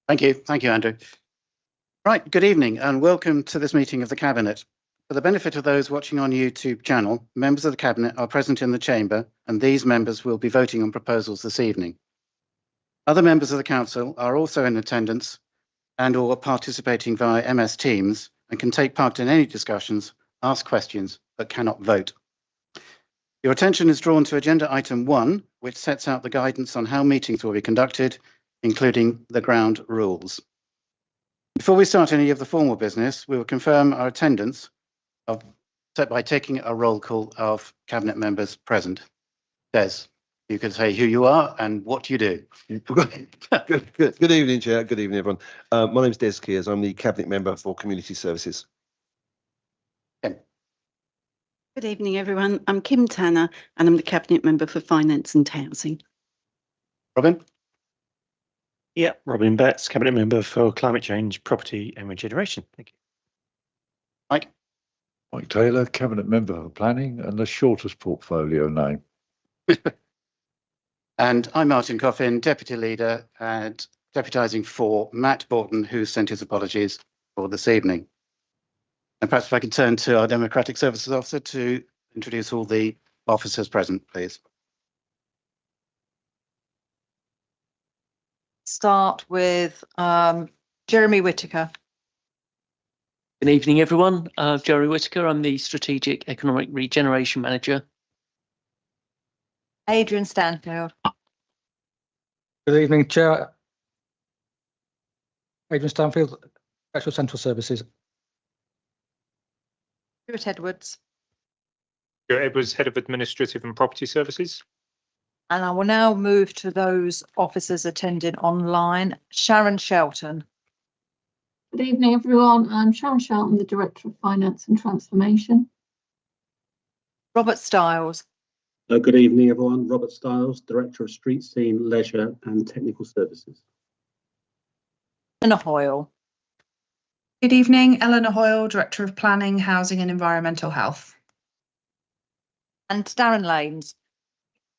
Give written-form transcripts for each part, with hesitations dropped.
Thank you, Andrew. Right, good evening and welcome to this meeting of the Cabinet. For the benefit of those watching on YouTube channel, members of the Cabinet are present in the chamber and these members will be voting on proposals this evening. Other members of the Council are also in attendance and or participating via MS Teams and can take part in any discussions, ask questions, but cannot vote. Your attention is drawn to Agenda Item 1, which sets out the guidance on how meetings will be conducted, including the ground rules. Before we start any of the formal business, we will confirm our attendance by taking a roll call of Cabinet members present. Des, you can say who you are and what you do. Good evening, Chair. Good evening, everyone. My name is Des Kears. I'm the Cabinet Member for Community Services. Kim. Good evening, everyone. I'm Kim Tanner and I'm the Cabinet Member for Finance and Housing. Robin. Yeah, Robin Betts, Cabinet Member for Climate Change, Property and Regeneration. Thank you. Mike. Mike Taylor, Cabinet Member for Planning and the shortest portfolio name. And I'm Martin Coffin, Deputy Leader and deputising for Matt Borton, who sent his apologies for this evening. And perhaps if I could turn to our Democratic Services Officer to introduce all the officers present, please. Start with Jeremy Whittaker. Good evening, everyone. Jeremy Whittaker. I'm the Strategic Economic Regeneration Manager. Adrian Stanfield. Good evening, Chair. Adrian Stanfield, Actual Central Services. Stuart Edwards. Stuart Edwards, Head of Administrative and Property Services. And I will now move to those officers attending online. Sharon Shelton. Good evening, everyone. I'm Sharon Shelton, the Director of Finance and Transformation. Robert Stiles. Good evening, everyone. Robert Stiles, Director of Street Scene, Leisure and Technical Services. Eleanor Hoyle. Good evening, Eleanor Hoyle, Director of Planning, Housing and Environmental Health. And Darren Lanes.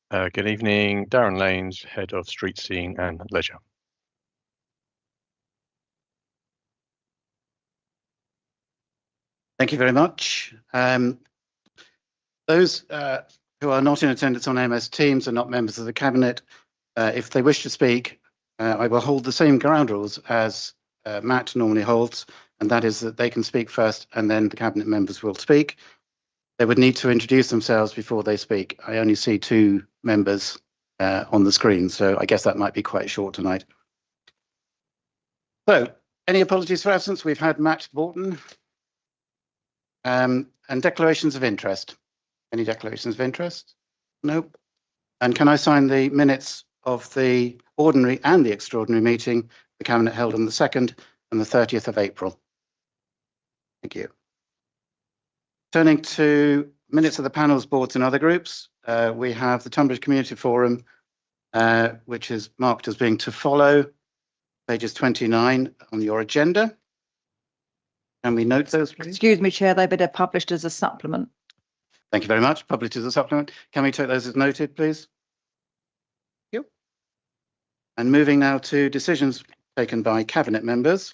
Good evening, Darren Lanes, Head of Street Scene and Leisure. Thank you very much. Those who are not in attendance on MS Teams are not members of the Cabinet. If they wish to speak, I will hold the same ground rules as Matt normally holds, and that is that they can speak first and then the Cabinet members will speak. They would need to introduce themselves before they speak. I only see two members on the screen, so I guess that might be quite short tonight. So, any apologies for absence? We've had Matt Borton. And declarations of interest. Any declarations of interest? Nope. And can I sign the minutes of the ordinary and the extraordinary meeting the Cabinet held on the 2nd and the 30th of April? Thank you. Turning to minutes of the panels, boards and other groups, we have the Tunbridge Community Forum, which is marked as being to follow, pages 29 on your agenda. Can we note those, please? Excuse me, Chair, they've been published as a supplement. Thank you very much. Published as a supplement. Can we take those as noted, please? Thank you. And moving now to decisions taken by Cabinet members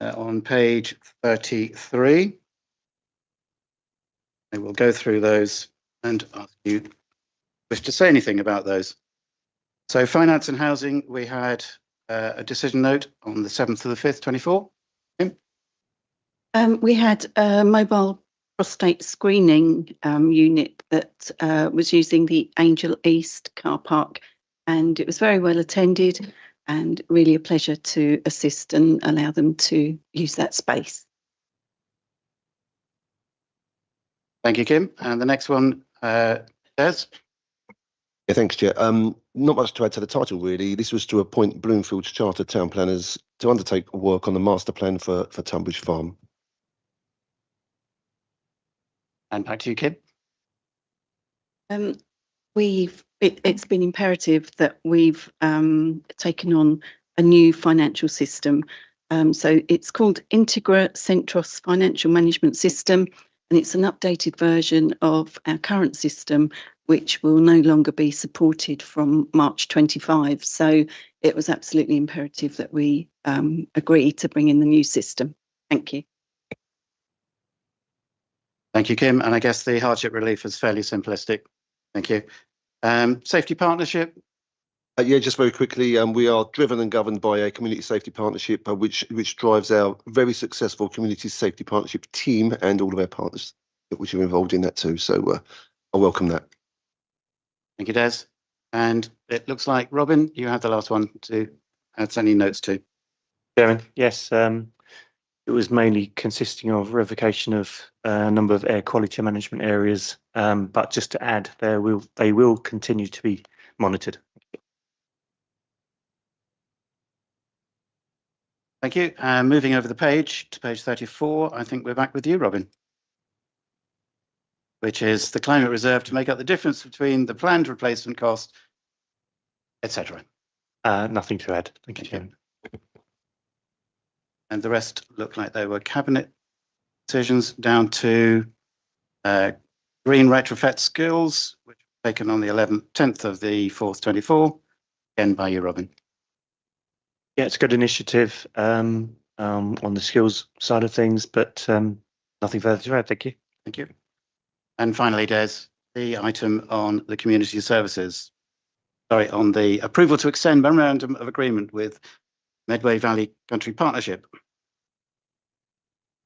on page 33. I will go through those and ask you wish to say anything about those. So finance and housing, we had a decision note on the 7th of the 5th, 24. We had a mobile prostate screening unit that was using the Angel East car park, and it was very well attended and really a pleasure to assist and allow them to use that space. Thank you, Kim. And the next one, Des. Yeah, thanks, Chair. Not much to add to the title, really. This was to appoint Bloomfield's Chartered Town Planners to undertake work on the master plan for Tunbridge Farm. And back to you, Kim. It's been imperative that we've taken on a new financial system. So it's called Integra Centros Financial Management System, and it's an updated version of our current system, which will no longer be supported from March 25. So it was absolutely imperative that we agree to bring in the new system. Thank you. Thank you, Kim. And I guess the hardship relief is fairly simplistic. Thank you. Safety partnership. Yeah, just very quickly, we are driven and governed by a community safety partnership, which drives our very successful community safety partnership team and all of our partners which are involved in that too. So I welcome that. Thank you, Des. And it looks like, Robin, you have the last one to add any notes to. Chairman, yes, it was mainly consisting of revocation of a number of air quality management areas, but just to add, they will continue to be monitored. Thank you. Moving over the page to page 34, I think we're back with you, Robin, which is the climate reserve to make up the difference between the planned replacement cost, etc. Nothing to add. Thank you, Chairman. And the rest look like they were cabinet decisions down to green retrofit skills, which were taken on the 10th of the 4th, 24, again by you, Robin. Yeah, it's a good initiative on the skills side of things, but nothing further to add. Thank you. Thank you. And finally, Des, the item on the community services, on the approval to extend memorandum of agreement with Medway Valley Country Partnership.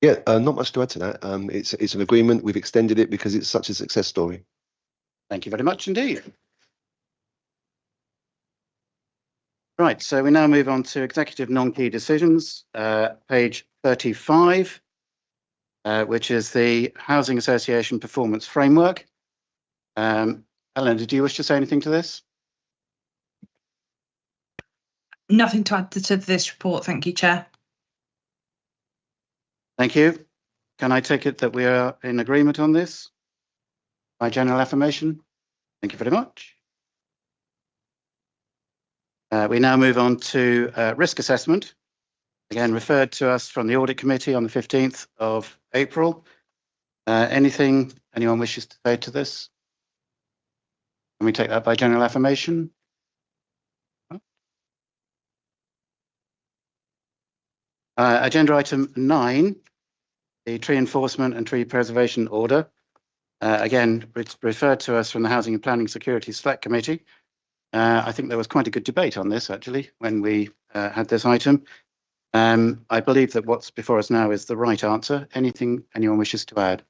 Yeah, not much to add to that. It's an agreement. We've extended it because it's such a success story. Thank you very much indeed. Right, so we now move on to executive non-key decisions, page 35, which is the Housing Association Performance Framework. Eleanor, did you wish to say anything to this? Nothing to add to this report, thank you, Chair. Thank you. Can I take it that we are in agreement on this by general affirmation? Thank you very much. We now move on to risk assessment, again referred to us from the Audit Committee on the 15th of April. Anything anyone wishes to say to this? Can we take that by general affirmation? Agenda item 9, the tree enforcement and tree preservation order. Again, it's referred to us from the Housing and Planning Security Select Committee. I think there was quite a good debate on this, actually, when we had this item. I believe that what's before us now is the right answer. Anything anyone wishes to add?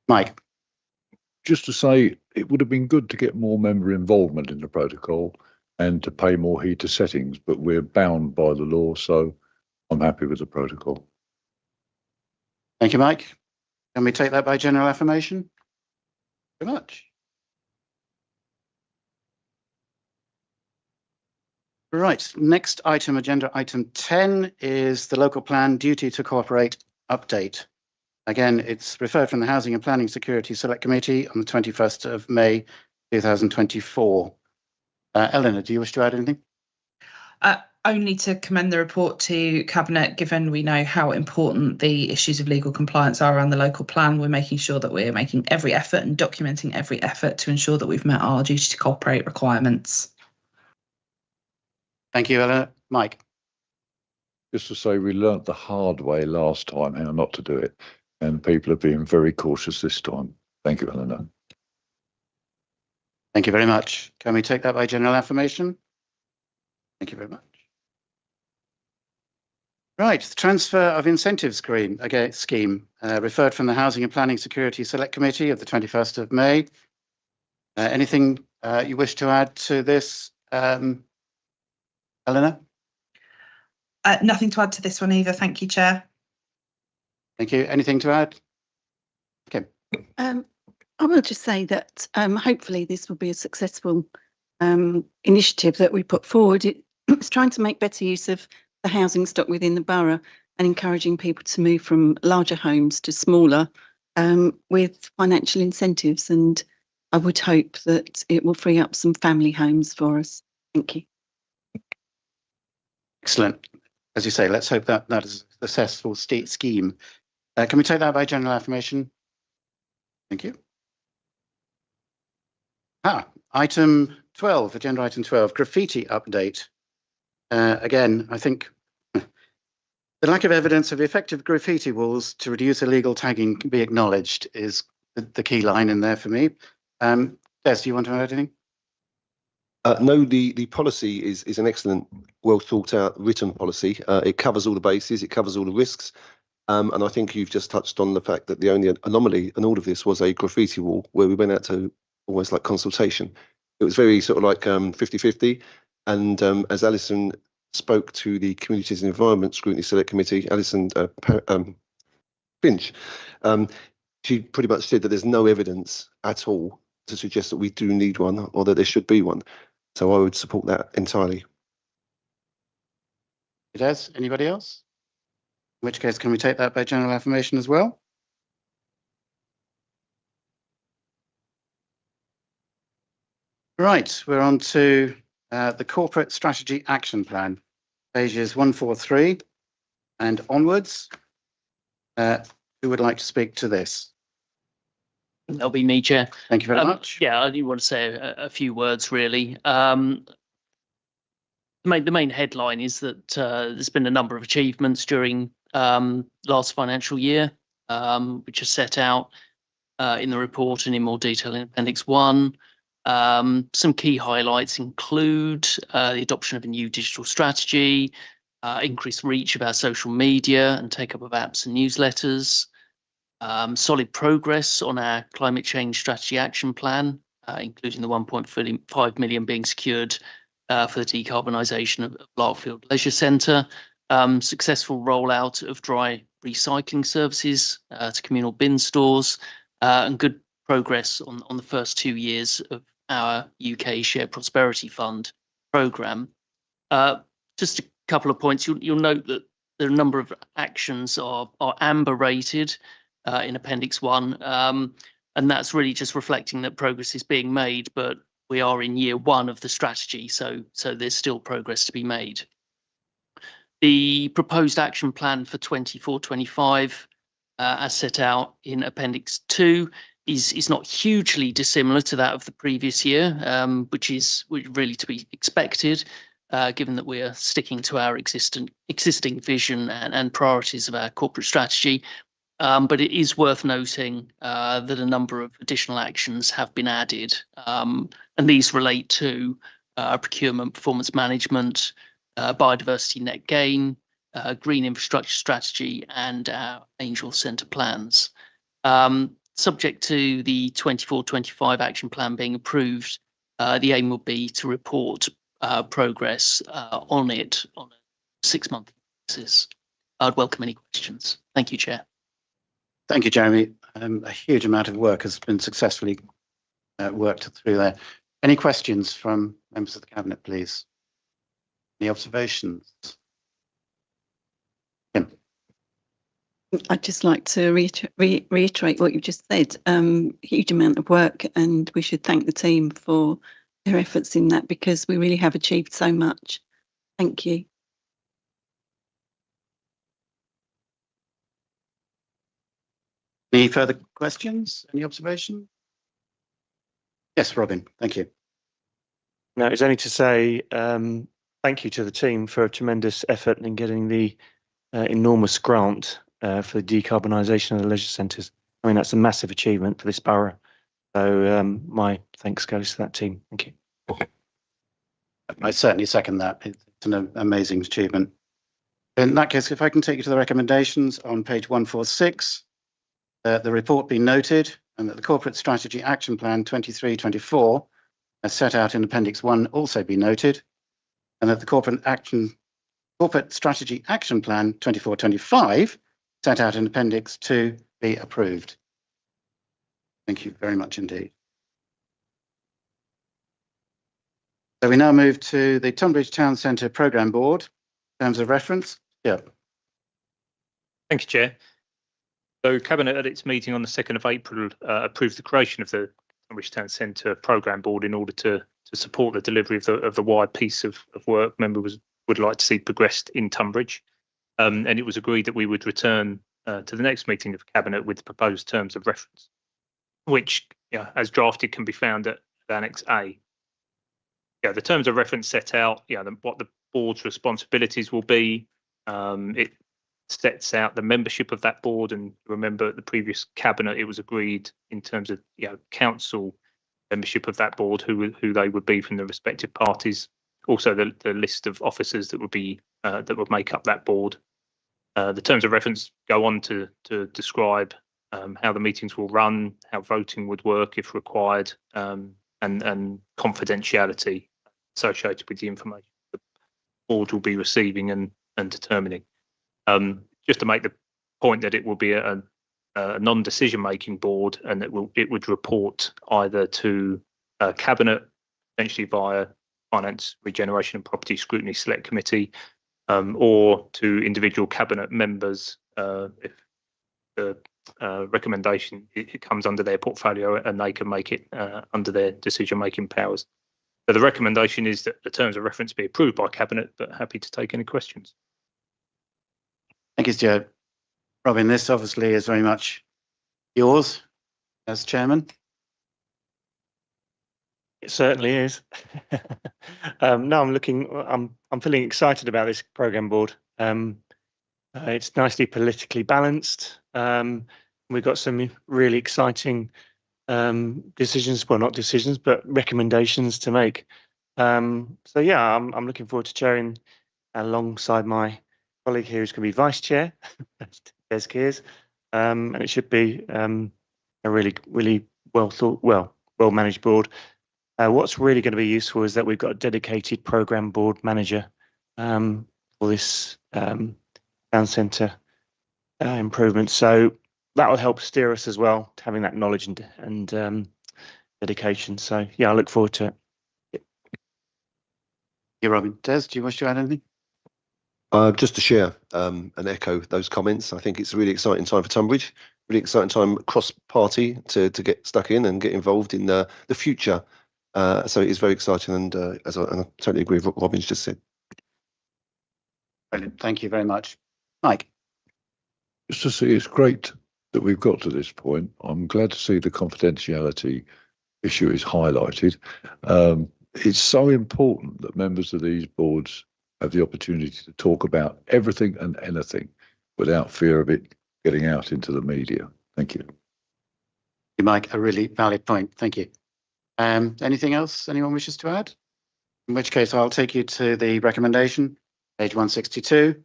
Mike. Just to say, it would have been good to get more member involvement in the protocol and to pay more heed to settings, but we're bound by the law, so I'm happy with the protocol. Thank you, Mike. Can we take that by general affirmation? Very much. Right, next item, agenda item 10, is the local plan duty to cooperate update. Again, it's referred from the Housing and Planning Security Select Committee on the 21st of May 2024. Eleanor, do you wish to add anything? Only to commend the report to Cabinet, given we know how important the issues of legal compliance are around the local plan. We're making sure that we're making every effort and documenting every effort to ensure that we've met our duty to cooperate requirements. Thank you, Eleanor. Mike. Just to say, we learnt the hard way last time how not to do it, and people are being very cautious this time. Thank you, Eleanor. Thank you very much. Can we take that by general affirmation? Thank you very much. Right, the transfer of incentives scheme, referred from the Housing and Planning Security Select Committee of the 21st of May. Anything you wish to add to this, Eleanor? Nothing to add to this one either. Thank you, Chair. Thank you. Anything to add? Okay. I will just say that hopefully this will be a successful initiative that we put forward. It's trying to make better use of the housing stock within the borough and encouraging people to move from larger homes to smaller with financial incentives. And I would hope that it will free up some family homes for us. Thank you. Excellent. As you say, let's hope that that is a successful state scheme. Can we take that by general affirmation? Thank you. Item 12, agenda item 12, graffiti update. Again, I think the lack of evidence of effective graffiti walls to reduce illegal tagging can be acknowledged is the key line in there for me. Des, do you want to add anything? No, the policy is an excellent, well thought out written policy. It covers all the bases, it covers all the risks. And I think you've just touched on the fact that the only anomaly in all of this was a graffiti wall where we went out to almost like consultation. It was very sort of like 50-50. And as Alison spoke to the Communities and Environment Scrutiny Select Committee, Alison Finch, she pretty much said that there's no evidence at all to suggest that we do need one or that there should be one. So I would support that entirely. Des, anybody else? In which case, can we take that by general affirmation as well? Right, we're on to the Corporate Strategy Action Plan, pages 143 and onwards. Who would like to speak to this? That'll be me, Chair. Thank you very much. Yeah, I do want to say a few words, really. The main headline is that there's been a number of achievements during last financial year, which are set out in the report and in more detail in Appendix 1. Some key highlights include the adoption of a new digital strategy, increased reach of our social media and take-up of apps and newsletters, solid progress on our climate change strategy action plan, including the 1.5 million being secured for the decarbonisation of Larkfield Leisure Centre, successful rollout of dry recycling services to communal bin stores, and good progress on the first 2 years of our UK Shared Prosperity Fund programme. Just a couple of points. You'll note that there are a number of actions are amber rated in Appendix 1, and that's really just reflecting that progress is being made, but we are in year 1 of the strategy, so there's still progress to be made. The proposed action plan for 24-25, as set out in Appendix 2, is not hugely dissimilar to that of the previous year, which is really to be expected, given that we are sticking to our existing vision and priorities of our corporate strategy. But it is worth noting that a number of additional actions have been added, and these relate to procurement performance management, biodiversity net gain, green infrastructure strategy, and our Angel Centre plans. Subject to the 24-25 action plan being approved, the aim will be to report progress on it on a 6-month basis. I'd welcome any questions. Thank you, Chair. Thank you, Jeremy. A huge amount of work has been successfully worked through there. Any questions from members of the Cabinet, please? Any observations? Kim. I'd just like to reiterate what you've just said. Huge amount of work, and we should thank the team for their efforts in that, because we really have achieved so much. Thank you. Any further questions? Any observation? Yes, Robin, thank you. No, it's only to say thank you to the team for a tremendous effort in getting the enormous grant for the decarbonisation of the leisure centres. I mean, that's a massive achievement for this borough. So my thanks goes to that team. Thank you. I certainly second that. It's an amazing achievement. In that case, if I can take you to the recommendations on page 146, the report be noted, and that the Corporate Strategy Action Plan 23-24, as set out in Appendix 1, also be noted, and that the Corporate Strategy Action Plan 24-25, set out in Appendix 2, be approved. Thank you very much indeed. So we now move to the Tunbridge Town Centre Programme Board. Terms of reference. Yeah. Thank you, Chair. So Cabinet at its meeting on the 2nd of April approved the creation of the Tunbridge Town Centre Programme Board in order to support the delivery of the wide piece of work members would like to see progressed in Tunbridge. And it was agreed that we would return to the next meeting of Cabinet with the proposed terms of reference, which, as drafted, can be found at Annex A. the terms of reference set out, what the board's responsibilities will be. It sets out the membership of that board, and remember at the previous cabinet, it was agreed in terms of council membership of that board, who they would be from the respective parties. Also, the list of officers that would be that would make up that board. The terms of reference go on to describe how the meetings will run, how voting would work if required, and confidentiality associated with the information the board will be receiving and determining. Just to make the point that it will be a non-decision making board, and it would report either to cabinet, potentially via Finance, Regeneration and Property Scrutiny Select Committee, or to individual cabinet members if the recommendation it comes under their portfolio and they can make it under their decision-making powers. So the recommendation is that the terms of reference be approved by cabinet, but happy to take any questions. Thank you, Stuart. Robin, this obviously is very much yours as chairman. It certainly is. No, I'm feeling excited about this programme board. It's nicely politically balanced. We've got some really exciting decisions, well, not decisions, but recommendations to make. So yeah, I'm looking forward to chairing alongside my colleague here who's going to be vice chair, Des Kears, and it should be a really well managed board. What's really going to be useful is that we've got a dedicated programme board manager for this town centre improvement. So that will help steer us as well, having that knowledge and dedication. So yeah, I look forward to it. Yeah, Robin. Des, do you wish to add anything? Just to share and echo those comments. I think it's a really exciting time for Tunbridge, really exciting time cross-party to get stuck in and get involved in the future. So it is very exciting, and and I totally agree with what Robin's just said. Brilliant. Thank you very much. Mike. Just to see, it's great that we've got to this point. I'm glad to see the confidentiality issue is highlighted. It's so important that members of these boards have the opportunity to talk about everything and anything without fear of it getting out into the media. Thank you. Mike, a really valid point. Thank you. Anything else anyone wishes to add? In which case, I'll take you to the recommendation, page 162,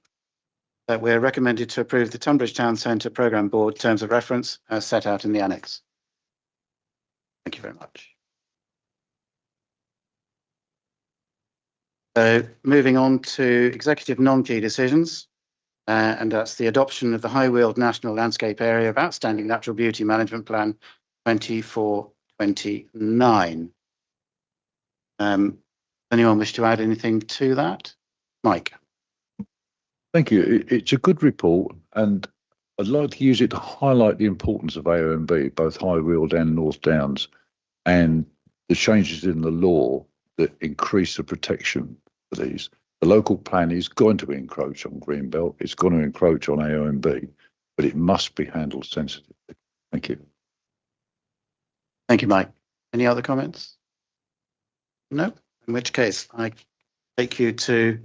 that we're recommended to approve the Tunbridge Town Centre Programme Board terms of reference as set out in the annex. Thank you very much. So moving on to executive non-key decisions, and that's the adoption of the High Weald National Landscape Area of Outstanding Natural Beauty Management Plan 24-29. Anyone wish to add anything to that? Mike. Thank you. It's a good report, and I'd like to use it to highlight the importance of AONB, both High Weald and North Downs, and the changes in the law that increase the protection for these. The local plan is going to encroach on Greenbelt, it's going to encroach on AONB, but it must be handled sensitively. Thank you. Thank you, Mike. Any other comments? No? In which case, I take you to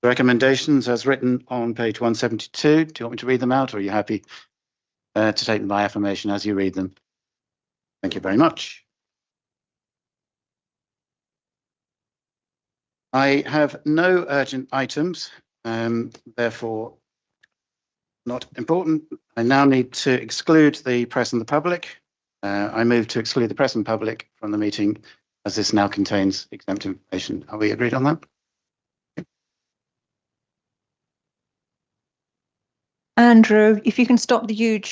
the recommendations as written on page 172. Do you want me to read them out, or are you happy to take them by affirmation as you read them? Thank you very much. I have no urgent items, therefore not important. I now need to exclude the press and the public. I move to exclude the press and public from the meeting as this now contains exempt information. Are we agreed on that? Andrew, if you can stop the huge